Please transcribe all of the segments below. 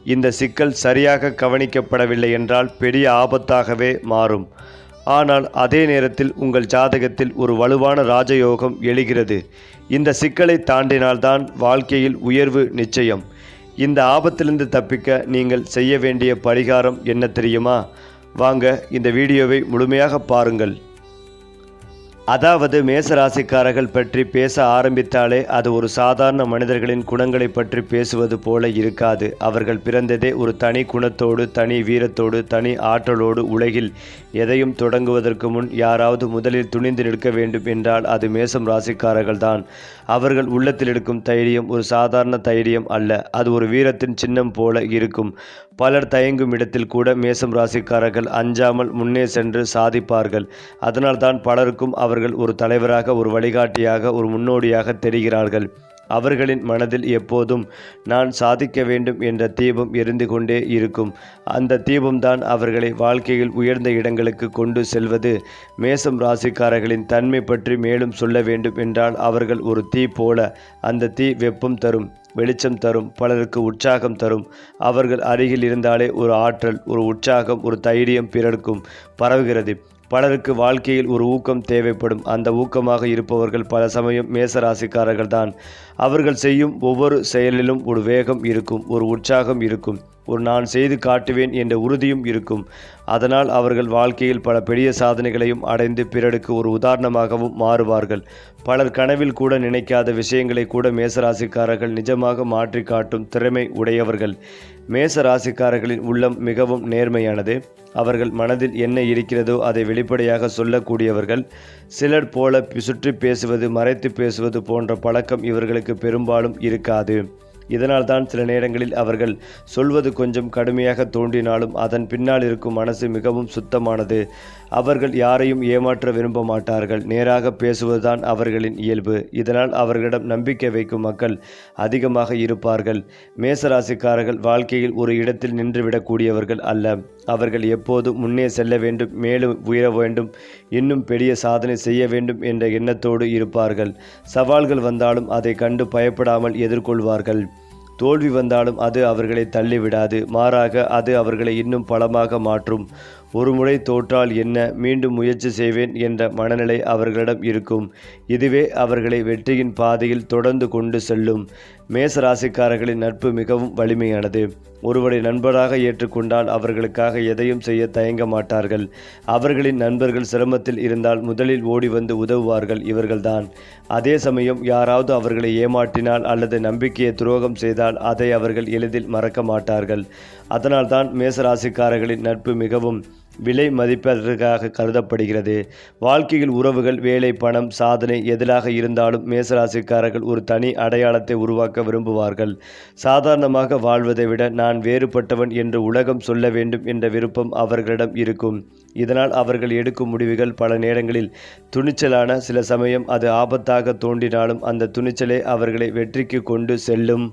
இந்த சிக்கல் சரியாக கவனிக்கப்படவில்லை என்றால் பெரிய ஆபத்தாகவே மாறும். ஆனால் அதே நேரத்தில் உங்கள் ஜாதகத்தில் ஒரு வலுவான ராஜயோகம் எழுகிறது. இந்த சிக்கலை தாண்டினால்தான் வாழ்க்கையில் உயர்வு நிச்சயம். இந்த ஆபத்திலிருந்து தப்பிக்க நீங்கள் செய்ய வேண்டிய பரிகாரம் என்ன தெரியுமா? வாங்க இந்த வீடியோவை முழுமையாக பாருங்கள். அதாவது மேசராசிக்காரர்கள் பற்றி பேச ஆரம்பித்தாலே அது ஒரு சாதாரண மனிதர்களின் குணங்களை பற்றி பேசுவது போல இருக்காது. அவர்கள் பிறந்ததே ஒரு தனி குணத்தோடு, தனி வீரத்தோடு, தனி ஆற்றலோடு. உலகில் எதையும் தொடங்குவதற்கு முன் யாராவது முதலில் துணிந்து நிற்க வேண்டும் என்றால் அது மேசம் ராசிக்காரர்கள் தான். அவர்கள் உள்ளத்தில் எடுக்கும் தைரியம் ஒரு சாதாரண தைரியம் அல்ல. அது ஒரு வீரத்தின் சின்னம் போல இருக்கும். பலர் தயங்கும் இடத்தில் கூட மேசம் ராசிக்காரர்கள் அஞ்சாமல் முன்னே சென்று சாதிப்பார்கள். அதனால்தான் பலருக்கும் அவர்கள் ஒரு தலைவராக, ஒரு வழிகாட்டியாக, ஒரு முன்னோடியாக தெரிகிறார்கள். அவர்களின் மனதில் எப்போதும் நான் சாதிக்க வேண்டும் என்ற தீபம் எரிந்து கொண்டே இருக்கும். அந்த தீபம்தான் அவர்களை வாழ்க்கையில் உயர்ந்த இடங்களுக்கு கொண்டு செல்வது. மேசம் ராசிக்காரர்களின் தன்மை பற்றி மேலும் சொல்ல வேண்டும் என்றால் அவர்கள் ஒரு தீ போல. அந்த தீ வெப்பம் தரும், வெளிச்சம் தரும், பலருக்கு உற்சாகம் தரும். அவர்கள் அருகில் இருந்தாலே ஒரு ஆற்றல், ஒரு உற்சாகம், ஒரு தைரியம் பிறருக்கும் பரவுகிறது. பலருக்கு வாழ்க்கையில் ஒரு ஊக்கம் தேவைப்படும். அந்த ஊக்கமாக இருப்பவர்கள் பல சமயம் மேசராசிக்காரர்கள் தான். அவர்கள் செய்யும் ஒவ்வொரு செயலிலும் ஒரு வேகம் இருக்கும், ஒரு உற்சாகம் இருக்கும், ஒரு நான் செய்து காட்டுவேன் என்ற உறுதியும் இருக்கும். அதனால் அவர்கள் வாழ்க்கையில் பல பெரிய சாதனைகளையும் அடைந்து பிறருக்கு ஒரு உதாரணமாகவும் மாறுவார்கள். பலர் கனவில் கூட நினைக்காத விஷயங்களை கூட மேசராசிக்காரர்கள் நிஜமாக மாற்றி காட்டும் திறமை உடையவர்கள். மேசராசிக்காரர்களின் உள்ளம் மிகவும் நேர்மையானது. அவர்கள் மனதில் என்ன இருக்கிறதோ அதை வெளிப்படையாக சொல்லக்கூடியவர்கள். சிலர் போல சுற்றி பேசுவது, மறைத்து பேசுவது போன்ற பழக்கம் இவர்களுக்கு பெரும்பாலும் இருக்காது. இதனால்தான் சில நேரங்களில் அவர்கள் சொல்வது கொஞ்சம் கடுமையாக தோன்றினாலும் அதன் பின்னால் இருக்கும் மனசு மிகவும் சுத்தமானது. அவர்கள் யாரையும் ஏமாற்ற விரும்ப மாட்டார்கள். நேராக பேசுவதுதான் அவர்களின் இயல்பு. இதனால் அவர்களிடம் நம்பிக்கை வைக்கும் மக்கள் அதிகமாக இருப்பார்கள். மேசராசிக்காரர்கள் வாழ்க்கையில் ஒரு இடத்தில் நின்றுவிடக்கூடியவர்கள் அல்ல. அவர்கள் எப்போதும் முன்னே செல்ல வேண்டும், மேலும் உயர வேண்டும், இன்னும் பெரிய சாதனை செய்ய வேண்டும் என்ற எண்ணத்தோடு இருப்பார்கள். சவால்கள் வந்தாலும் அதை கண்டு பயப்படாமல் எதிர்கொள்வார்கள். தோல்வி வந்தாலும் அது அவர்களை தள்ளிவிடாது. மாறாக அது அவர்களை இன்னும் பலமாக மாற்றும். ஒரு முறை தோற்றால் என்ன, மீண்டும் முயற்சி செய்வேன் என்ற மனநிலை அவர்களிடம் இருக்கும். இதுவே அவர்களை வெற்றியின் பாதையில் தொடர்ந்து கொண்டு செல்லும். மேசராசிக்காரர்களின் நட்பு மிகவும் வலிமையானது. ஒருவரை நண்பராக ஏற்றுக்கொண்டால் அவர்களுக்காக எதையும் செய்ய தயங்க மாட்டார்கள். அவர்களின் நண்பர்கள் சிரமத்தில் இருந்தால் முதலில் ஓடி வந்து உதவுவார்கள் இவர்கள்தான். அதே சமயம் யாராவது அவர்களை ஏமாற்றினால் அல்லது நம்பிக்கையை துரோகம் செய்தால் அதை அவர்கள் எளிதில் மறக்க மாட்டார்கள். அதனால்தான் மேசராசிக்காரர்களின் நட்பு மிகவும் விலை மதிப்பதற்காக கருதப்படுகிறது. வாழ்க்கையில் உறவுகள், வேலை, பணம், சாதனை எதிலாக இருந்தாலும் மேசராசிக்காரர்கள் ஒரு தனி அடையாளத்தை உருவாக்க விரும்புவார்கள். சாதாரணமாக வாழ்வதை விட நான் வேறுபட்டவன் என்று உலகம் சொல்ல வேண்டும் என்ற விருப்பம் அவர்களிடம் இருக்கும். இதனால் அவர்கள் எடுக்கும் முடிவுகள் பல நேரங்களில் துணிச்சலான, சில சமயம் அது ஆபத்தாக தோன்றினாலும் அந்த துணிச்சலே அவர்களை வெற்றிக்கு கொண்டு செல்லும்.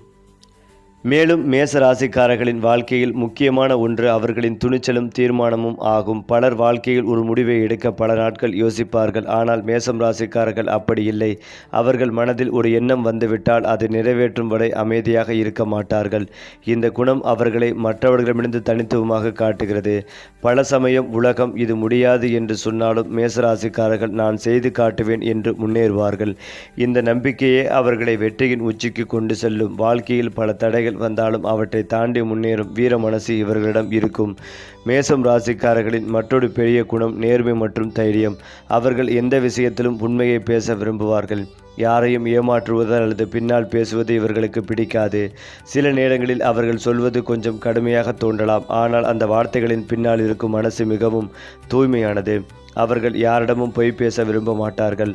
மேலும் மேசராசிக்காரர்களின் வாழ்க்கையில் முக்கியமான ஒன்று அவர்களின் துணிச்சலும் தீர்மானமும் ஆகும். பலர் வாழ்க்கையில் ஒரு முடிவை எடுக்க பல நாட்கள் யோசிப்பார்கள். ஆனால் மேசம் ராசிக்காரர்கள் அப்படி இல்லை. அவர்கள் மனதில் ஒரு எண்ணம் வந்துவிட்டால் அதை நிறைவேற்றும் வரை அமைதியாக இருக்க மாட்டார்கள். இந்த குணம் அவர்களை மற்றவர்களிடமிருந்து தனித்துவமாக காட்டுகிறது. பல சமயம் உலகம் இது முடியாது என்று சொன்னாலும் மேசராசிக்காரர்கள் நான் செய்து காட்டுவேன் என்று முன்னேறுவார்கள். இந்த நம்பிக்கையே அவர்களை வெற்றியின் உச்சிக்கு கொண்டு செல்லும். வாழ்க்கையில் பல தடைகள் வந்தாலும் அவற்றை தாண்டி முன்னேறும் வீர மனசு இவர்களிடம் இருக்கும். மேசம் ராசிக்காரர்களின் மற்றொரு பெரிய குணம் நேர்மை மற்றும் தைரியம். அவர்கள் எந்த விஷயத்திலும் உண்மையை பேச விரும்புவார்கள். யாரையும் ஏமாற்றுவது அல்லது பின்னால் பேசுவது இவர்களுக்கு பிடிக்காது. சில நேரங்களில் அவர்கள் சொல்வது கொஞ்சம் கடுமையாக தோன்றலாம். ஆனால் அந்த வார்த்தைகளின் பின்னால் இருக்கும் மனசு மிகவும் தூய்மையானது. அவர்கள் யாரிடமும் பொய் பேச விரும்ப மாட்டார்கள்.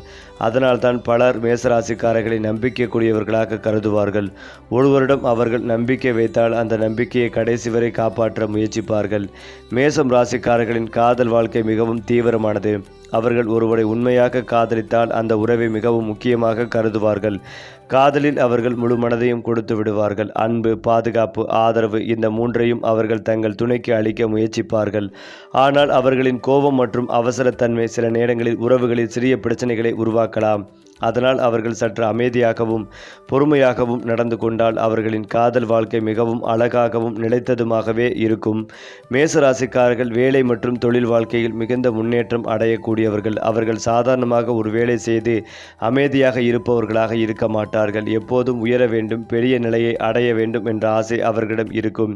அதனால்தான் பலர் மேசராசிக்காரர்களை நம்பிக்கைக்குரியவர்களாக கருதுவார்கள். ஒருவரிடம் அவர்கள் நம்பிக்கை வைத்தால் அந்த நம்பிக்கையை கடைசி வரை காப்பாற்ற முயற்சிப்பார்கள். மேசம் ராசிக்காரர்களின் காதல் வாழ்க்கை மிகவும் தீவிரமானது. அவர்கள் ஒருவரை உண்மையாக காதலித்தால் அந்த உறவை மிகவும் முக்கியமாக கருதுவார்கள். காதலில் அவர்கள் முழு மனதையும் கொடுத்து விடுவார்கள். அன்பு, பாதுகாப்பு, ஆதரவு இந்த மூன்றையும் அவர்கள் தங்கள் துணைக்கு அளிக்க முயற்சிப்பார்கள். ஆனால் அவர்களின் கோபம் மற்றும் அவசரத்தன்மை சில நேரங்களில் உறவுகளில் சிறிய பிரச்சனைகளை உருவாக்கலாம். அதனால் அவர்கள் சற்று அமைதியாகவும் பொறுமையாகவும் நடந்து கொண்டால் அவர்களின் காதல் வாழ்க்கை மிகவும் அழகாகவும் நிலைத்ததுமாகவே இருக்கும். மேசராசிக்காரர்கள் வேலை மற்றும் தொழில் வாழ்க்கையில் மிகுந்த முன்னேற்றம் அடையக்கூடியவர்கள். அவர்கள் சாதாரணமாக ஒரு வேலை செய்து அமைதியாக இருப்பவர்களாக இருக்க மாட்டார்கள். எப்போதும் உயர வேண்டும், பெரிய நிலையை அடைய வேண்டும் என்ற ஆசை அவர்களிடம் இருக்கும்.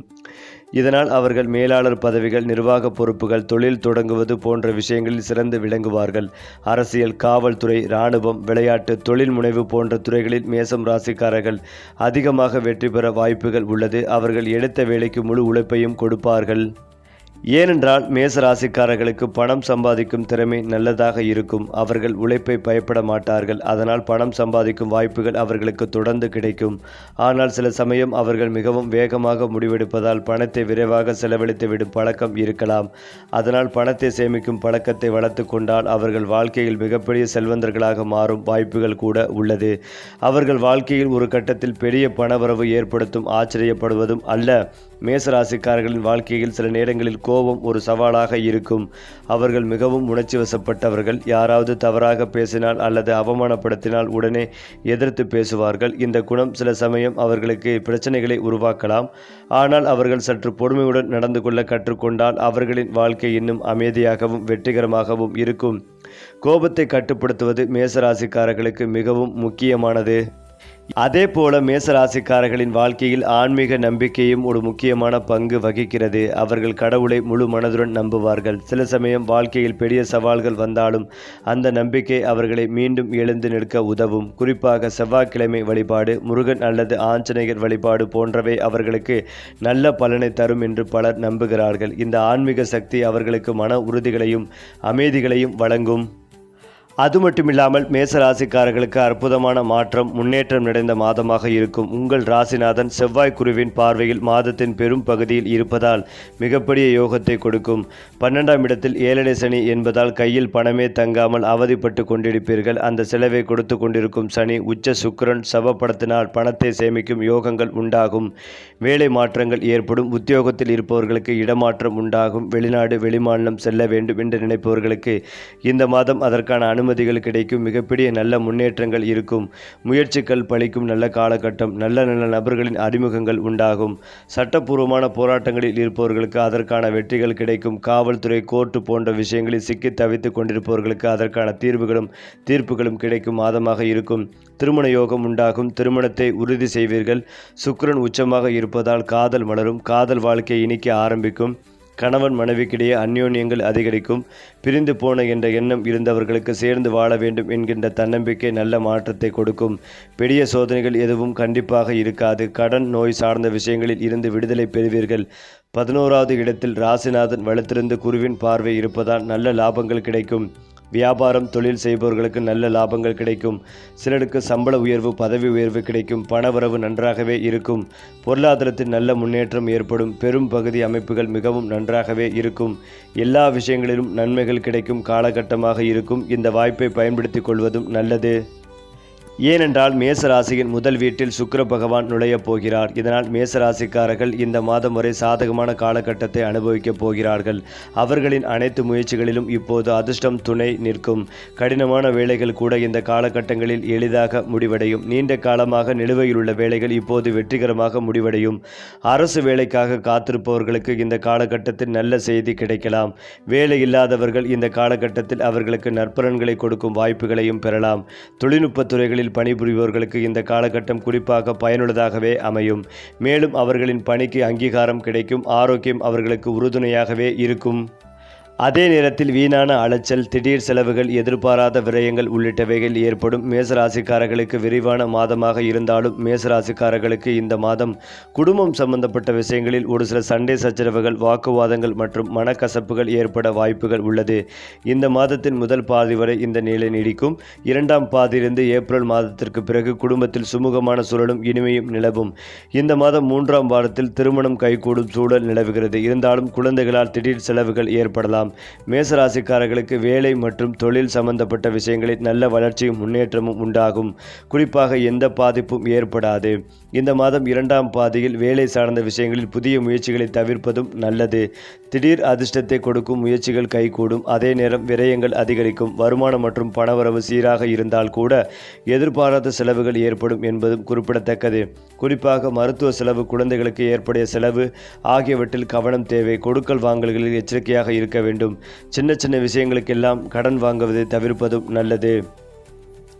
இதனால் அவர்கள் மேலாளர் பதவிகள், நிர்வாக பொறுப்புகள், தொழில் தொடங்குவது போன்ற விஷயங்களில் சிறந்து விளங்குவார்கள். அரசியல், காவல்துறை, இராணுவம், விளையாட்டு, தொழில் முனைவு போன்ற துறைகளில் மேசம் ராசிக்காரர்கள் அதிகமாக வெற்றி பெற வாய்ப்புகள் உள்ளது. அவர்கள் எடுத்த வேலைக்கு முழு உழைப்பையும் கொடுப்பார்கள். ஏனென்றால் மேச ராசிக்காரர்களுக்கு பணம் சம்பாதிக்கும் திறமை நல்லதாக இருக்கும். அவர்கள் உழைப்பை பயப்பட மாட்டார்கள். அதனால் பணம் சம்பாதிக்கும் வாய்ப்புகள் அவர்களுக்கு தொடர்ந்து கிடைக்கும். ஆனால் சில சமயம் அவர்கள் மிகவும் வேகமாக முடிவெடுப்பதால் பணத்தை விரைவாக செலவழித்து விடும் பழக்கம் இருக்கலாம். அதனால் பணத்தை சேமிக்கும் பழக்கத்தை வளர்த்து கொண்டால் அவர்கள் வாழ்க்கையில் மிகப்பெரிய செல்வந்தர்களாக மாறும் வாய்ப்புகள் கூட உள்ளது. அவர்கள் வாழ்க்கையில் ஒரு கட்டத்தில் பெரிய பணவரவு ஏற்படுத்தும் ஆச்சரியப்படுவதும் அல்ல. மேசராசிக்காரர்களின் வாழ்க்கையில் சில நேரங்களில் கோபம் ஒரு சவாலாக இருக்கும். அவர்கள் மிகவும் உணர்ச்சி வசப்பட்டவர்கள். யாராவது தவறாக பேசினால் அல்லது அவமானப்படுத்தினால் உடனே எதிர்த்து பேசுவார்கள். இந்த குணம் சில சமயம் அவர்களுக்கு பிரச்சனைகளை உருவாக்கலாம். ஆனால் அவர்கள் சற்று பொறுமையுடன் நடந்து கொள்ள கற்றுக்கொண்டால் அவர்களின் வாழ்க்கை இன்னும் அமைதியாகவும் வெற்றிகரமாகவும் இருக்கும். கோபத்தை கட்டுப்படுத்துவது மேசராசிக்காரர்களுக்கு மிகவும் முக்கியமானது. அதே போல மேசராசிக்காரர்களின் வாழ்க்கையில் ஆன்மீக நம்பிக்கையும் ஒரு முக்கியமான பங்கு வகிக்கிறது. அவர்கள் கடவுளை முழு மனதுடன் நம்புவார்கள். சில சமயம் வாழ்க்கையில் பெரிய சவால்கள் வந்தாலும் அந்த நம்பிக்கை அவர்களை மீண்டும் எழுந்து நிற்க உதவும். குறிப்பாக செவ்வாய்க்கிழமை வழிபாடு, முருகன் அல்லது ஆஞ்சநேயர் வழிபாடு போன்றவை அவர்களுக்கு நல்ல பலனை தரும் என்று பலர் நம்புகிறார்கள். இந்த ஆன்மீக சக்தி அவர்களுக்கு மன உறுதிகளையும் அமைதிகளையும் வழங்கும். அது மட்டுமில்லாமல் மேசராசிக்காரர்களுக்கு அற்புதமான மாற்றம், முன்னேற்றம் நிறைந்த மாதமாக இருக்கும். உங்கள் ராசிநாதன் செவ்வாய் குருவின் பார்வையில் மாதத்தின் பெரும் பகுதியில் இருப்பதால் மிகப்பெரிய யோகத்தை கொடுக்கும். 12ஆம் இடத்தில் 7 சனி என்பதால் கையில் பணமே தங்காமல் அவதிப்பட்டு கொண்டிருப்பீர்கள். அந்த செலவை கொடுத்து கொண்டிருக்கும் சனி உச்ச சுக்கிரன் சவப்படத்தினால் பணத்தை சேமிக்கும் யோகங்கள் உண்டாகும். வேலை மாற்றங்கள் ஏற்படும். உத்தியோகத்தில் இருப்பவர்களுக்கு இடமாற்றம் உண்டாகும். வெளிநாடு, வெளிமாநிலம் செல்ல வேண்டும் என்று நினைப்பவர்களுக்கு இந்த மாதம் அதற்கான அனுமதிகள் கிடைக்கும். மிகப்பெரிய நல்ல முன்னேற்றங்கள் இருக்கும். முயற்சிகள் பலிக்கும் நல்ல காலகட்டம். நல்ல நல்ல நபர்களின் அறிமுகங்கள் உண்டாகும். சட்டப்பூர்வமான போராட்டங்களில் இருப்பவர்களுக்கு அதற்கான வெற்றிகள் கிடைக்கும். காவல்துறை, கோர்ட்டு போன்ற விஷயங்களில் சிக்கி தவித்துக் கொண்டிருப்பவர்களுக்கு அதற்கான தீர்ப்புகளும் கிடைக்கும் மாதமாக இருக்கும். திருமண யோகம் உண்டாகும். திருமணத்தை உறுதி செய்வீர்கள். சுக்கிரன் உச்சமாக இருப்பதால் காதல் மலரும். காதல் வாழ்க்கை இனிக்க ஆரம்பிக்கும். கணவன் மனைவிக்கிடையே அந்யோன்யங்கள் அதிகரிக்கும். பிரிந்து போன என்ற எண்ணம் இருந்தவர்களுக்கு சேர்ந்து வாழ வேண்டும் என்கின்ற தன்னம்பிக்கை நல்ல மாற்றத்தை கொடுக்கும். பெரிய சோதனைகள் எதுவும் கண்டிப்பாக இருக்காது. கடன், நோய் சார்ந்த விஷயங்களில் இருந்து விடுதலை பெறுவீர்கள். 11வது இடத்தில் ராசிநாதன் வலுத்திருந்து குருவின் பார்வை இருப்பதால் நல்ல லாபங்கள் கிடைக்கும். வியாபாரம், தொழில் செய்பவர்களுக்கு நல்ல லாபங்கள் கிடைக்கும். சிலருக்கு சம்பள உயர்வு, பதவி உயர்வு கிடைக்கும். பணவரவு நன்றாகவே இருக்கும். பொருளாதாரத்தில் நல்ல முன்னேற்றம் ஏற்படும். பெரும் பகுதி அமைப்புகள் மிகவும் நன்றாகவே இருக்கும். எல்லா விஷயங்களிலும் நன்மைகள் கிடைக்கும் காலகட்டமாக இருக்கும். இந்த வாய்ப்பை பயன்படுத்திக் கொள்வதும் நல்லது. ஏனென்றால் மேசராசியின் முதல் வீட்டில் சுக்கிர பகவான் நுழையப் போகிறார். இதனால் மேசராசிக்காரர்கள் இந்த மாதம் வரை சாதகமான காலகட்டத்தை அனுபவிக்கப் போகிறார்கள். அவர்களின் அனைத்து முயற்சிகளிலும் இப்போது அதிர்ஷ்டம் துணை நிற்கும். கடினமான வேலைகள் கூட இந்த காலகட்டங்களில் எளிதாக முடிவடையும். நீண்ட காலமாக நிலுவையில் உள்ள வேலைகள் இப்போது வெற்றிகரமாக முடிவடையும். அரசு வேலைக்காக காத்திருப்பவர்களுக்கு இந்த காலகட்டத்தில் நல்ல செய்தி கிடைக்கலாம். வேலை இல்லாதவர்கள் இந்த காலகட்டத்தில் அவர்களுக்கு நற்பலன்களை கொடுக்கும் வாய்ப்புகளையும் பெறலாம். தொழில்நுட்பத் துறைகளில் பணிபுரிபவர்களுக்கு இந்த காலகட்டம் குறிப்பாக பயனுள்ளதாகவே அமையும். மேலும் அவர்களின் பணிக்கு அங்கீகாரம் கிடைக்கும். ஆரோக்கியம் அவர்களுக்கு உறுதுணையாகவே இருக்கும். அதே நேரத்தில் வீணான அலைச்சல், திடீர் செலவுகள், எதிர்பாராத விரயங்கள் உள்ளிட்டவைகள் ஏற்படும். மேசராசிக்காரர்களுக்கு விரிவான மாதமாக இருந்தாலும் மேசராசிக்காரர்களுக்கு இந்த மாதம் குடும்பம் சம்பந்தப்பட்ட விஷயங்களில் ஒரு சில சண்டை சச்சரவுகள், வாக்குவாதங்கள் மற்றும் மனக்கசப்புகள் ஏற்பட வாய்ப்புகள் உள்ளது. இந்த மாதத்தின் முதல் பாதி வரை இந்த நிலை நீடிக்கும். 2ஆம் பாதியிலிருந்து ஏப்ரல் மாதத்திற்கு பிறகு குடும்பத்தில் சுமூகமான சூழலும் இனிமையும் நிலவும். இந்த மாதம் 3ஆம் வாரத்தில் திருமணம் கைகூடும் சூழல் நிலவுகிறது. இருந்தாலும் குழந்தைகளால் திடீர் செலவுகள் ஏற்படலாம். ஏற்படலாம். மேசராசிக்காரர்களுக்கு வேலை மற்றும் தொழில் சம்பந்தப்பட்ட விஷயங்களில் நல்ல வளர்ச்சியும் முன்னேற்றமும் உண்டாகும். குறிப்பாக எந்த பாதிப்பும் ஏற்படாது. இந்த மாதம் 2ஆம் பாதியில் வேலை சார்ந்த விஷயங்களில் புதிய முயற்சிகளை தவிர்ப்பதும் நல்லது. திடீர் அதிர்ஷ்டத்தை கொடுக்கும் முயற்சிகள் கைகூடும். அதே நேரம் விரயங்கள் அதிகரிக்கும். வருமானம் மற்றும் பணவரவு சீராக இருந்தால் கூட எதிர்பாராத செலவுகள் ஏற்படும் என்பதும் குறிப்பிடத்தக்கது. குறிப்பாக மருத்துவ செலவு, குழந்தைகளுக்கு ஏற்படைய செலவு ஆகியவற்றில் கவனம் தேவை. கொடுக்கல் வாங்கல்களில் எச்சரிக்கையாக இருக்க வேண்டும். சின்ன சின்ன விஷயங்களுக்கெல்லாம் கடன் வாங்குவதை தவிர்ப்பதும் நல்லது.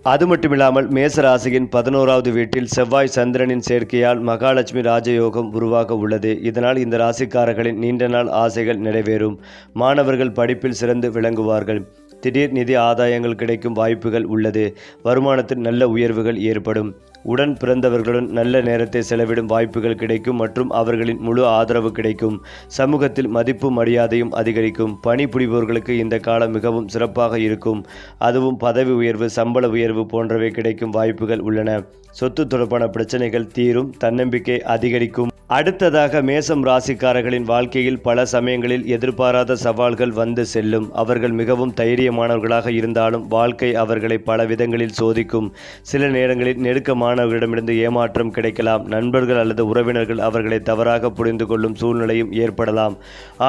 அது மட்டுமில்லாமல் மேச ராசியின் 11வது வீட்டில் செவ்வாய் சந்திரனின் சேர்க்கையால் மகாலட்சுமி ராஜயோகம் உருவாக உள்ளது. இதனால் இந்த ராசிக்காரர்களின் நீண்ட நாள் ஆசைகள் நிறைவேறும். மாணவர்கள் படிப்பில் சிறந்து விளங்குவார்கள். திடீர் நிதி ஆதாயங்கள் கிடைக்கும் வாய்ப்புகள் உள்ளது. வருமானத்தில் நல்ல உயர்வுகள் ஏற்படும். உடன் பிறந்தவர்களுடன் நல்ல நேரத்தை செலவிடும் வாய்ப்புகள் கிடைக்கும் மற்றும் அவர்களின் முழு ஆதரவு கிடைக்கும். சமூகத்தில் மதிப்பு மரியாதையும் அதிகரிக்கும். பணிபுரிபவர்களுக்கு இந்த காலம் மிகவும் சிறப்பாக இருக்கும். அதுவும் பதவி உயர்வு, சம்பள உயர்வு போன்றவை கிடைக்கும் வாய்ப்புகள் உள்ளன. சொத்து தொடர்பான பிரச்சனைகள் தீரும். தன்னம்பிக்கை அதிகரிக்கும். அடுத்ததாக மேசம் ராசிக்காரர்களின் வாழ்க்கையில் பல சமயங்களில் எதிர்பாராத சவால்கள் வந்து செல்லும். அவர்கள் மிகவும் தைரியமானவர்களாக இருந்தாலும் வாழ்க்கை அவர்களை பல விதங்களில் சோதிக்கும். சில நேரங்களில் நெருக்கமானவர்களிடமிருந்து ஏமாற்றம் கிடைக்கலாம். நண்பர்கள் அல்லது உறவினர்கள் அவர்களை தவறாக புரிந்து கொள்ளும் சூழ்நிலையும் ஏற்படலாம்.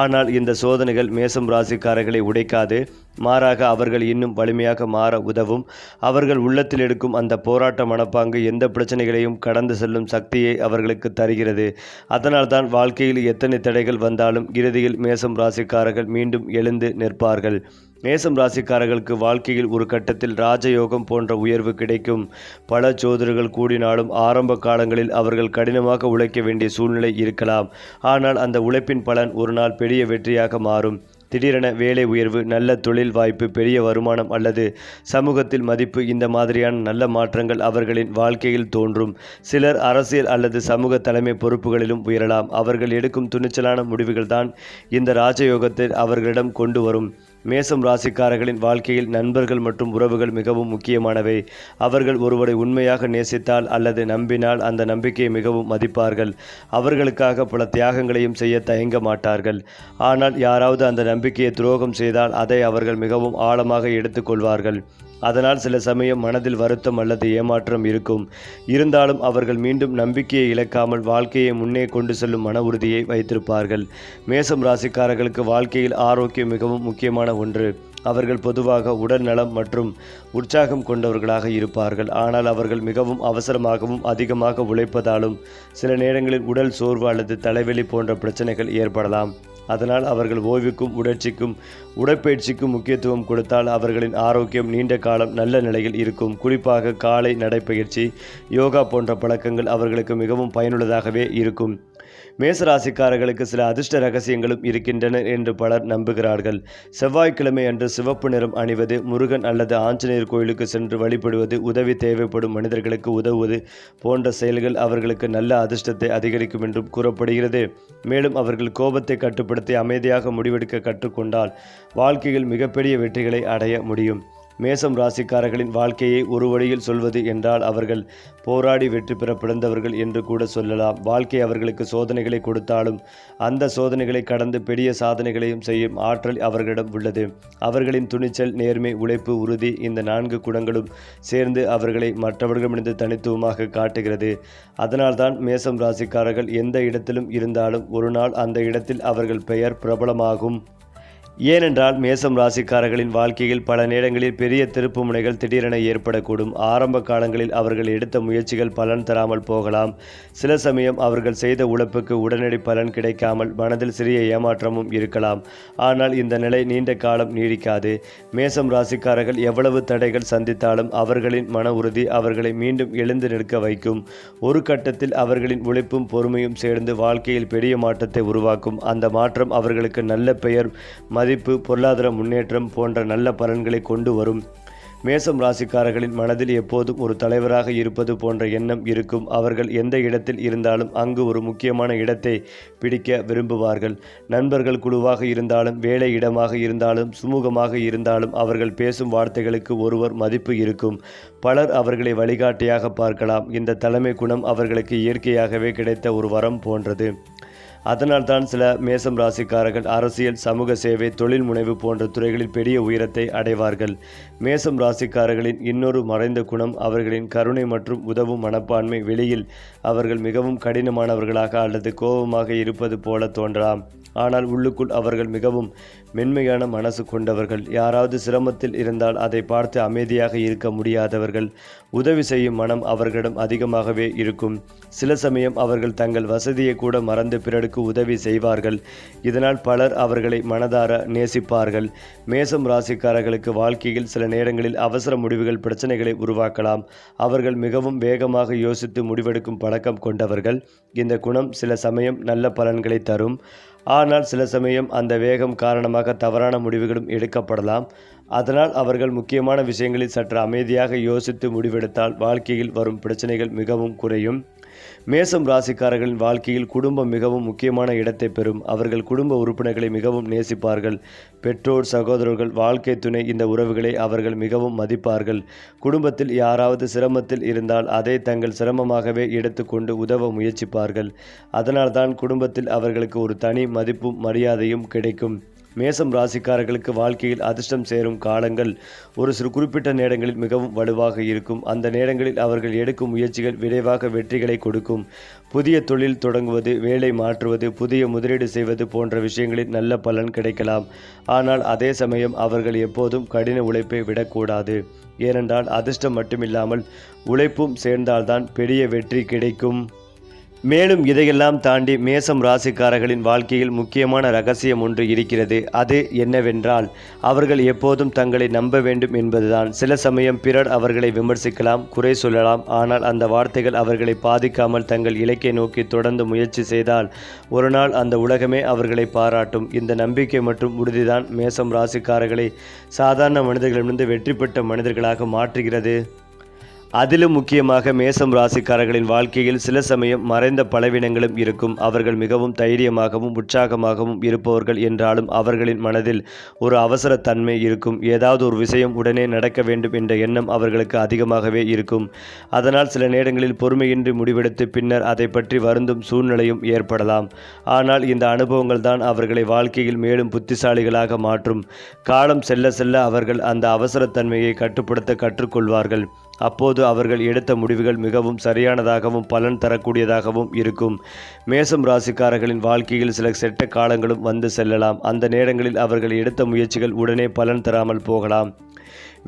ஆனால் இந்த சோதனைகள் மேசம் ராசிக்காரர்களை உடைக்காது. மாறாக அவர்கள் இன்னும் வலிமையாக மாற உதவும். அவர்கள் உள்ளத்தில் எடுக்கும் அந்த போராட்ட மனப்பாங்கு எந்த பிரச்சனைகளையும் கடந்து செல்லும் சக்தியை அவர்களுக்கு தருகிறது. அதனால்தான் வாழ்க்கையில் எத்தனை தடைகள் வந்தாலும் இறுதியில் மேசம் ராசிக்காரர்கள் மீண்டும் எழுந்து நிற்பார்கள். மேசம் ராசிக்காரர்களுக்கு வாழ்க்கையில் ஒரு கட்டத்தில் ராஜயோகம் போன்ற உயர்வு கிடைக்கும். பல ஜோதிடர்கள் கூடினாலும் ஆரம்ப காலங்களில் அவர்கள் கடினமாக உழைக்க வேண்டிய சூழ்நிலை இருக்கலாம். ஆனால் அந்த உழைப்பின் பலன் ஒரு நாள் பெரிய வெற்றியாக மாறும். திடீரென வேலை உயர்வு, நல்ல தொழில் வாய்ப்பு, பெரிய வருமானம் அல்லது சமூகத்தில் மதிப்பு, இந்த மாதிரியான நல்ல மாற்றங்கள் அவர்களின் வாழ்க்கையில் தோன்றும். சிலர் அரசியல் அல்லது சமூக தலைமை பொறுப்புகளிலும் உயரலாம். அவர்கள் எடுக்கும் துணிச்சலான முடிவுகள்தான் இந்த ராஜயோகத்தை அவர்களிடம் கொண்டு வரும். மேசம் ராசிக்காரர்களின் வாழ்க்கையில் நண்பர்கள் மற்றும் உறவுகள் மிகவும் முக்கியமானவை. அவர்கள் ஒருவரை உண்மையாக நேசித்தால் அல்லது நம்பினால் அந்த நம்பிக்கையை மிகவும் மதிப்பார்கள். அவர்களுக்காக பல தியாகங்களையும் செய்ய தயங்க மாட்டார்கள். ஆனால் யாராவது அந்த நம்பிக்கையை துரோகம் செய்தால் அதை அவர்கள் மிகவும் ஆழமாக எடுத்துக்கொள்வார்கள். அதனால் சில சமயம் மனதில் வருத்தம் அல்லது ஏமாற்றம் இருக்கும். இருந்தாலும் அவர்கள் மீண்டும் நம்பிக்கையை இழக்காமல் வாழ்க்கையை முன்னே கொண்டு செல்லும் மன உறுதியை வைத்திருப்பார்கள். மேசம் ராசிக்காரர்களுக்கு வாழ்க்கையில் ஆரோக்கியம் மிகவும் முக்கியமான ஒன்று. அவர்கள் பொதுவாக உடல் நலம் மற்றும் உற்சாகம் கொண்டவர்களாக இருப்பார்கள். ஆனால் அவர்கள் மிகவும் அவசரமாகவும் அதிகமாக உழைப்பதாலும் சில நேரங்களில் உடல் சோர்வு அல்லது தலைவலி போன்ற பிரச்சனைகள் ஏற்படலாம். அதனால் அவர்கள் ஓய்வுக்கும் உடற்பயிற்சிக்கும் முக்கியத்துவம் கொடுத்தால் அவர்களின் ஆரோக்கியம் நீண்ட காலம் நல்ல நிலையில் இருக்கும். குறிப்பாக காலை நடைப்பயிற்சி, யோகா போன்ற பழக்கங்கள் அவர்களுக்கு மிகவும் பயனுள்ளதாகவே இருக்கும். மேசராசிக்காரர்களுக்கு சில அதிர்ஷ்ட ரகசியங்களும் இருக்கின்றன என்று பலர் நம்புகிறார்கள். செவ்வாய்க்கிழமை அன்று சிவப்பு நிறம் அணிவது, முருகன் அல்லது ஆஞ்சநேயர் கோயிலுக்கு சென்று வழிபடுவது, உதவி தேவைப்படும் மனிதர்களுக்கு உதவுவது போன்ற செயல்கள் அவர்களுக்கு நல்ல அதிர்ஷ்டத்தை அதிகரிக்கும் என்றும் கூறப்படுகிறது. மேலும் அவர்கள் கோபத்தை கட்டுப்படுத்தி அமைதியாக முடிவெடுக்க கற்றுக்கொண்டால் வாழ்க்கையில் மிகப்பெரிய வெற்றிகளை அடைய முடியும். மேசம் ராசிக்காரர்களின் வாழ்க்கையை ஒரு வழியில் சொல்வது என்றால் அவர்கள் போராடி வெற்றி பெற பிறந்தவர்கள் என்று கூட சொல்லலாம். வாழ்க்கை அவர்களுக்கு சோதனைகளை கொடுத்தாலும் அந்த சோதனைகளை கடந்து பெரிய சாதனைகளையும் செய்யும் ஆற்றல் அவர்களிடம் உள்ளது. அவர்களின் துணிச்சல், நேர்மை, உழைப்பு, உறுதி, இந்த 4 குணங்களும் சேர்ந்து அவர்களை மற்றவர்களிடமிருந்து தனித்துவமாக காட்டுகிறது. அதனால்தான் மேசம் ராசிக்காரர்கள் எந்த இடத்திலும் இருந்தாலும் ஒரு நாள் அந்த இடத்தில் அவர்கள் பெயர் பிரபலமாகும். ஏனென்றால் மேசம் ராசிக்காரர்களின் வாழ்க்கையில் பல நேரங்களில் பெரிய திருப்பு முனைகள் திடீரென ஏற்படக்கூடும். ஆரம்ப காலங்களில் அவர்கள் எடுத்த முயற்சிகள் பலன் தராமல் போகலாம். சில சமயம் அவர்கள் செய்த உழைப்புக்கு உடனடி பலன் கிடைக்காமல் மனதில் சிறிய ஏமாற்றமும் இருக்கலாம். ஆனால் இந்த நிலை நீண்ட காலம் நீடிக்காது. மேசம் ராசிக்காரர்கள் எவ்வளவு தடைகள் சந்தித்தாலும் அவர்களின் மன உறுதி அவர்களை மீண்டும் எழுந்து நிற்க வைக்கும். ஒரு கட்டத்தில் அவர்களின் உழைப்பும் பொறுமையும் சேர்ந்து வாழ்க்கையில் பெரிய மாற்றத்தை உருவாக்கும். அந்த மாற்றம் அவர்களுக்கு நல்ல பெயர், மதிப்பு, பொருளாதார முன்னேற்றம் போன்ற நல்ல பலன்களை கொண்டு வரும். மேசம் ராசிக்காரர்களின் மனதில் எப்போதும் ஒரு தலைவராக இருப்பது போன்ற எண்ணம் இருக்கும். அவர்கள் எந்த இடத்தில் இருந்தாலும் அங்கு ஒரு முக்கியமான இடத்தை பிடிக்க விரும்புவார்கள். நண்பர்கள் குழுவாக இருந்தாலும், வேலை இடமாக இருந்தாலும், சுமூகமாக இருந்தாலும் அவர்கள் பேசும் வார்த்தைகளுக்கு ஒருவர் மதிப்பு இருக்கும். பலர் அவர்களை வழிகாட்டியாக பார்க்கலாம். இந்த தலைமை குணம் அவர்களுக்கு இயற்கையாகவே கிடைத்த ஒரு வரம் போன்றது. அதனால்தான் சில மேசம் ராசிக்காரர்கள் அரசியல், சமூக சேவை, தொழில் முனைவு போன்ற துறைகளில் பெரிய உயரத்தை அடைவார்கள். மேசம் ராசிக்காரர்களின் இன்னொரு மறைந்த குணம் அவர்களின் கருணை மற்றும் உதவும் மனப்பான்மை. வெளியில் அவர்கள் மிகவும் கடினமானவர்களாக அல்லது கோபமாக இருப்பது போல தோன்றலாம். ஆனால் உள்ளுக்குள் அவர்கள் மிகவும் மென்மையான மனசு கொண்டவர்கள். யாராவது சிரமத்தில் இருந்தால் அதை பார்த்து அமைதியாக இருக்க முடியாதவர்கள். உதவி செய்யும் மனம் அவர்களிடம் அதிகமாகவே இருக்கும். சில சமயம் அவர்கள் தங்கள் வசதியை கூட மறந்து பிறருக்கு உதவி செய்வார்கள். இதனால் பலர் அவர்களை மனதார நேசிப்பார்கள். மேசம் ராசிக்காரர்களுக்கு வாழ்க்கையில் சில நேரங்களில் அவசர முடிவுகள் பிரச்சனைகளை உருவாக்கலாம். அவர்கள் மிகவும் வேகமாக யோசித்து முடிவெடுக்கும் பழக்கம் கொண்டவர்கள். இந்த குணம் சில சமயம் நல்ல பலன்களை தரும். ஆனால் சில சமயம் அந்த வேகம் காரணமாக தவறான முடிவுகளும் எடுக்கப்படலாம். அதனால் அவர்கள் முக்கியமான விஷயங்களில் சற்று அமைதியாக யோசித்து முடிவெடுத்தால் வாழ்க்கையில் வரும் பிரச்சனைகள் மிகவும் குறையும். மேசம் ராசிக்காரர்களின் வாழ்க்கையில் குடும்பம் மிகவும் முக்கியமான இடத்தை பெறும். அவர்கள் குடும்ப உறுப்பினர்களை மிகவும் நேசிப்பார்கள். பெற்றோர், சகோதரர்கள், வாழ்க்கை துணை இந்த உறவுகளை அவர்கள் மிகவும் மதிப்பார்கள். குடும்பத்தில் யாராவது சிரமத்தில் இருந்தால் அதை தங்கள் சிரமமாகவே எடுத்துக்கொண்டு உதவ முயற்சிப்பார்கள். அதனால்தான் குடும்பத்தில் அவர்களுக்கு ஒரு தனி மதிப்பும் மரியாதையும் கிடைக்கும். மேசம் ராசிக்காரர்களுக்கு வாழ்க்கையில் அதிர்ஷ்டம் சேரும் காலங்கள் ஒரு சில குறிப்பிட்ட நேரங்களில் மிகவும் வலுவாக இருக்கும். அந்த நேரங்களில் அவர்கள் எடுக்கும் முயற்சிகள் விரைவாக வெற்றிகளை கொடுக்கும். புதிய தொழில் தொடங்குவது, வேலை மாற்றுவது, புதிய முதலீடு செய்வது போன்ற விஷயங்களில் நல்ல பலன் கிடைக்கலாம். ஆனால் அதே சமயம் அவர்கள் எப்போதும் கடின உழைப்பை விடக்கூடாது. ஏனென்றால் அதிர்ஷ்டம் மட்டுமில்லாமல் உழைப்பும் சேர்ந்தால்தான் பெரிய வெற்றி கிடைக்கும். மேலும் இதையெல்லாம் தாண்டி மேசம் ராசிக்காரர்களின் வாழ்க்கையில் முக்கியமான ரகசியம் ஒன்று இருக்கிறது. அது என்னவென்றால் அவர்கள் எப்போதும் தங்களை நம்ப வேண்டும் என்பதுதான். சில சமயம் பிறர் அவர்களை விமர்சிக்கலாம், குறை சொல்லலாம். ஆனால் அந்த வார்த்தைகள் அவர்களை பாதிக்காமல் தங்கள் இலக்கை நோக்கி தொடர்ந்து முயற்சி செய்தால் ஒரு நாள் அந்த உலகமே அவர்களை பாராட்டும். இந்த நம்பிக்கை மற்றும் உறுதிதான் மேசம் ராசிக்காரர்களை சாதாரண மனிதர்களிடமிருந்து வெற்றி பெற்ற மனிதர்களாக மாற்றுகிறது. அதிலும் முக்கியமாக மேசம் ராசிக்காரர்களின் வாழ்க்கையில் சில சமயம் மறைந்த பலவீனங்களும் இருக்கும். அவர்கள் மிகவும் தைரியமாகவும் உற்சாகமாகவும் இருப்பவர்கள் என்றாலும் அவர்களின் மனதில் ஒரு அவசர தன்மை இருக்கும். ஏதாவது ஒரு விஷயம் உடனே நடக்க வேண்டும் என்ற எண்ணம் அவர்களுக்கு அதிகமாகவே இருக்கும். அதனால் சில நேரங்களில் பொறுமையின்றி முடிவெடுத்து பின்னர் அதை பற்றி வருந்தும் சூழ்நிலையும் ஏற்படலாம். ஆனால் இந்த அனுபவங்கள் தான் அவர்களை வாழ்க்கையில் மேலும் புத்திசாலிகளாக மாற்றும். காலம் செல்ல செல்ல அவர்கள் அந்த அவசரத்தன்மையை கட்டுப்படுத்த கற்றுக்கொள்வார்கள். அப்போது அவர்கள் எடுத்த முடிவுகள் மிகவும் சரியானதாகவும் பலன் தரக்கூடியதாகவும் இருக்கும். மேசம் ராசிக்காரர்களின் வாழ்க்கையில் சில செட்ட காலங்களும் வந்து செல்லலாம். அந்த நேரங்களில் அவர்கள் எடுத்த முயற்சிகள் உடனே பலன் தராமல் போகலாம்.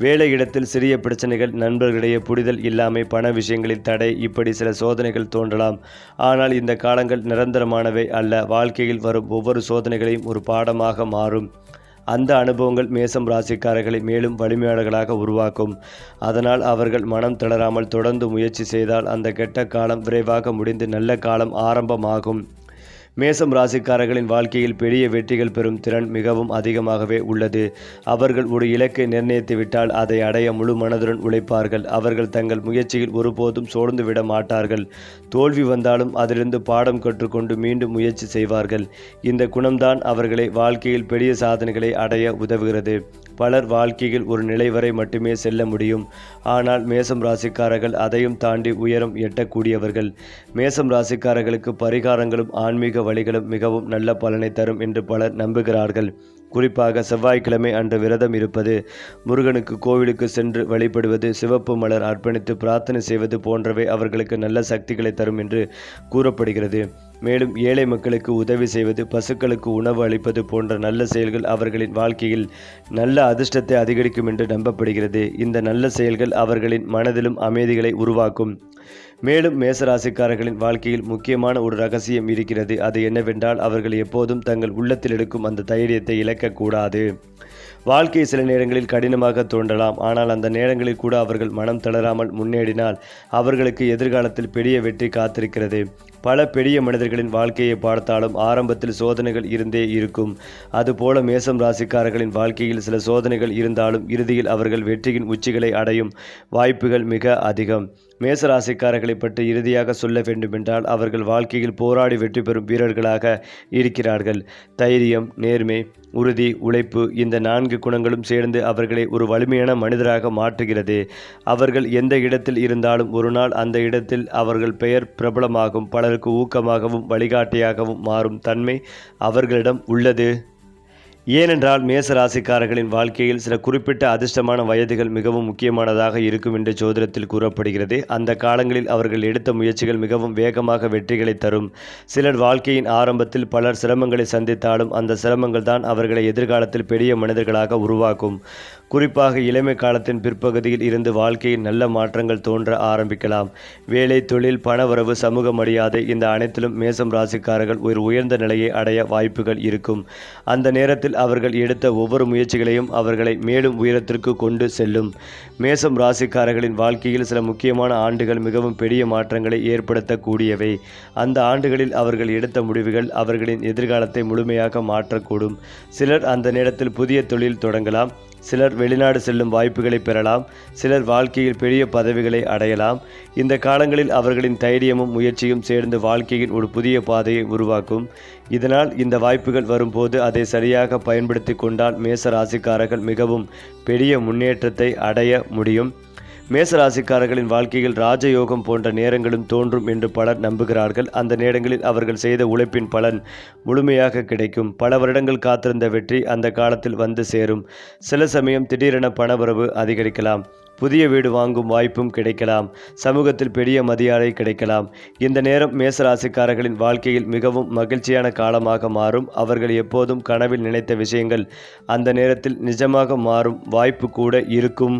வேலை இடத்தில் சிறிய பிரச்சனைகள், நண்பர்களிடையே புரிதல் இல்லாமை, பண விஷயங்களில் தடை, இப்படி சில சோதனைகள் தோன்றலாம். ஆனால் இந்த காலங்கள் நிரந்தரமானவை அல்ல. வாழ்க்கையில் வரும் ஒவ்வொரு சோதனைகளையும் ஒரு பாடமாக மாறும். அந்த அனுபவங்கள் மேசம் ராசிக்காரர்களை மேலும் வலிமையாளர்களாக உருவாக்கும். அதனால் அவர்கள் மனம் தளராமல் தொடர்ந்து முயற்சி செய்தால் அந்த கெட்ட காலம் விரைவாக முடிந்து நல்ல காலம் ஆரம்பமாகும். மேசம் ராசிக்காரர்களின் வாழ்க்கையில் பெரிய வெற்றிகள் பெறும் திறன் மிகவும் அதிகமாகவே உள்ளது. அவர்கள் ஒரு இலக்கை நிர்ணயித்து விட்டால் அதை அடைய முழு மனதுடன் உழைப்பார்கள். அவர்கள் தங்கள் முயற்சியில் ஒருபோதும் சோர்ந்து விட மாட்டார்கள். தோல்வி வந்தாலும் அதிலிருந்து பாடம் கற்றுக்கொண்டு மீண்டும் முயற்சி செய்வார்கள். இந்த குணம்தான் அவர்களை வாழ்க்கையில் பெரிய சாதனைகளை அடைய உதவுகிறது. பலர் வாழ்க்கையில் ஒரு நிலை வரை மட்டுமே செல்ல முடியும். ஆனால் மேசம் ராசிக்காரர்கள் அதையும் தாண்டி உயரம் எட்டக்கூடியவர்கள். மேசம் ராசிக்காரர்களுக்கு பரிகாரங்களும் ஆன்மீக வழிகளும் மிகவும் நல்ல பலனை தரும் என்று பலர் நம்புகிறார்கள். குறிப்பாக செவ்வாய்க்கிழமை அன்று விரதம் இருப்பது, முருகனுக்கு கோவிலுக்கு சென்று வழிபடுவது, சிவப்பு மலர் அர்ப்பணித்து பிரார்த்தனை செய்வது போன்றவை அவர்களுக்கு நல்ல சக்திகளை தரும் என்று கூறப்படுகிறது. மேலும் ஏழை மக்களுக்கு உதவி செய்வது, பசுக்களுக்கு உணவு அளிப்பது போன்ற நல்ல செயல்கள் அவர்களின் வாழ்க்கையில் நல்ல அதிர்ஷ்டத்தை அதிகரிக்கும் என்று நம்பப்படுகிறது. இந்த நல்ல செயல்கள் அவர்களின் மனதிலும் அமைதிகளை உருவாக்கும். மேலும் மேசராசிக்காரர்களின் வாழ்க்கையில் முக்கியமான ஒரு ரகசியம் இருக்கிறது. அது என்னவென்றால் அவர்கள் எப்போதும் தங்கள் உள்ளத்தில் எடுக்கும் அந்த தைரியத்தை இழக்கக்கூடாது. வாழ்க்கை சில நேரங்களில் கடினமாக தோன்றலாம். ஆனால் அந்த நேரங்களில் கூட அவர்கள் மனம் தளராமல் முன்னேறினால் அவர்களுக்கு எதிர்காலத்தில் பெரிய வெற்றி காத்திருக்கிறது. பல பெரிய மனிதர்களின் வாழ்க்கையை பார்த்தாலும் ஆரம்பத்தில் சோதனைகள் இருந்தே இருக்கும். அதுபோல மேசம் ராசிக்காரர்களின் வாழ்க்கையில் சில சோதனைகள் இருந்தாலும் இறுதியில் அவர்கள் வெற்றியின் உச்சிகளை அடையும் வாய்ப்புகள் மிக அதிகம். மேசராசிக்காரர்களை பற்றி இறுதியாக சொல்ல வேண்டுமென்றால் அவர்கள் வாழ்க்கையில் போராடி வெற்றி பெறும் வீரர்களாக இருக்கிறார்கள். தைரியம், நேர்மை, உறுதி, உழைப்பு இந்த 4 குணங்களும் சேர்ந்து அவர்களை ஒரு வலிமையான மனிதராக மாற்றுகிறது. அவர்கள் எந்த இடத்தில் இருந்தாலும் ஒரு நாள் அந்த இடத்தில் அவர்கள் பெயர் பிரபலமாகும், பலருக்கு ஊக்கமாகவும் வழிகாட்டியாகவும் மாறும் தன்மை அவர்களிடம் உள்ளது. ஏனென்றால் மேசராசிக்காரர்களின் வாழ்க்கையில் சில குறிப்பிட்ட அதிர்ஷ்டமான வயதுகள் மிகவும் முக்கியமானதாக இருக்கும் என்று ஜோதிடத்தில் கூறப்படுகிறது. அந்த காலங்களில் அவர்கள் எடுத்த முயற்சிகள் மிகவும் வேகமாக வெற்றிகளை தரும். சிலர் வாழ்க்கையின் ஆரம்பத்தில் பலர் சிரமங்களை சந்தித்தாலும் அந்த சிரமங்கள் தான் அவர்களை எதிர்காலத்தில் பெரிய மனிதர்களாக உருவாக்கும். குறிப்பாக இளமை காலத்தின் பிற்பகுதியில் இருந்து வாழ்க்கையில் நல்ல மாற்றங்கள் தோன்ற ஆரம்பிக்கலாம். வேலை, தொழில், பணவரவு, சமூக மரியாதை இந்த அனைத்திலும் மேசம் ராசிக்காரர்கள் ஒரு உயர்ந்த நிலையை அடைய வாய்ப்புகள் இருக்கும். அந்த நேரத்தில் அவர்கள் எடுத்த ஒவ்வொரு முயற்சிகளையும் அவர்களை மேலும் உயரத்திற்கு கொண்டு செல்லும். மேசம் ராசிக்காரர்களின் வாழ்க்கையில் சில முக்கியமான ஆண்டுகள் மிகவும் பெரிய மாற்றங்களை ஏற்படுத்தக்கூடியவை. அந்த ஆண்டுகளில் அவர்கள் எடுத்த முடிவுகள் அவர்களின் எதிர்காலத்தை முழுமையாக மாற்றக்கூடும். சிலர் அந்த நேரத்தில் புதிய தொழில் தொடங்கலாம். சிலர் வெளிநாடு செல்லும் வாய்ப்புகளை பெறலாம். சிலர் வாழ்க்கையில் பெரிய பதவிகளை அடையலாம். இந்த காலங்களில் அவர்களின் தைரியமும் முயற்சியும் சேர்ந்து வாழ்க்கையின் ஒரு புதிய பாதையை உருவாக்கும். இதனால் இந்த வாய்ப்புகள் வரும்போது அதை சரியாக பயன்படுத்தி கொண்டால் மேச ராசிக்காரர்கள் மிகவும் பெரிய முன்னேற்றத்தை அடைய முடியும். மேசராசிக்காரர்களின் வாழ்க்கையில் ராஜயோகம் போன்ற நேரங்களும் தோன்றும் என்று பலர் நம்புகிறார்கள். அந்த நேரங்களில் அவர்கள் செய்த உழைப்பின் பலன் முழுமையாக கிடைக்கும். பல வருடங்கள் காத்திருந்த வெற்றி அந்த காலத்தில் வந்து சேரும். சில சமயம் திடீரென பணவரவு அதிகரிக்கலாம். புதிய வீடு வாங்கும் வாய்ப்பும் கிடைக்கலாம். சமூகத்தில் பெரிய மரியாதை கிடைக்கலாம். இந்த நேரம் மேசராசிக்காரர்களின் வாழ்க்கையில் மிகவும் மகிழ்ச்சியான காலமாக மாறும். அவர்கள் எப்போதும் கனவில் நினைத்த விஷயங்கள் அந்த நேரத்தில் நிஜமாக மாறும் வாய்ப்பு கூட இருக்கும்.